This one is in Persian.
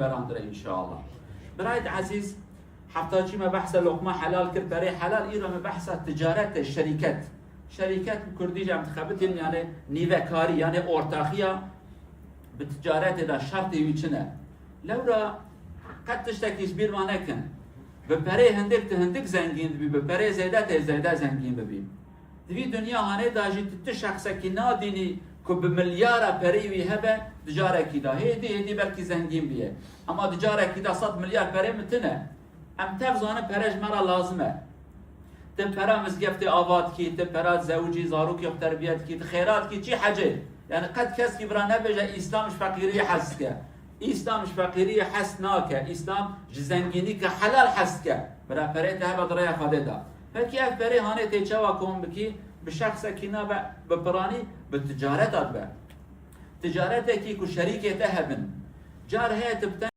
براندره ان شاء الله. برايد عزيز حفتاچی ما بحث لقمه حلال کرد برای حلال ایرا ما بحث تجارت شرکت کردی جام تخبتین یعنی نیوه کاری یعنی ارتاخیا به تجارت دا شرطی ویچنه لورا قد تشتکیش بیر ما نکن به پره هندک زنگین بی به پره زیده زنگین ببین دوی دنیا هانه داجی تی شخصه کی نادینی که به میلیارد پره وی هبه تجاره کی دا هیدی بلکی زنگین بیه اما تجاره کی دا 100 میلیارد پره متنه ام تفزانه پرش مرا لازمه ته پرا مزگفت آواد کی ته پرا زوجی زاروک یا تربیت کی خیرات کی چی حجه یعنی قد کس کی برا نبجه اسلامش فقیری حس که اسلامش فقیری حس ناکه اسلام زنگینی که حلال حس که برا پره ته به دریا خاله دا فکی اف پره هانه ته چوا کوم بکی به شخص کی نه به پرانی به تجارت اد به تجارت کی کو شریک ته هبن جار هه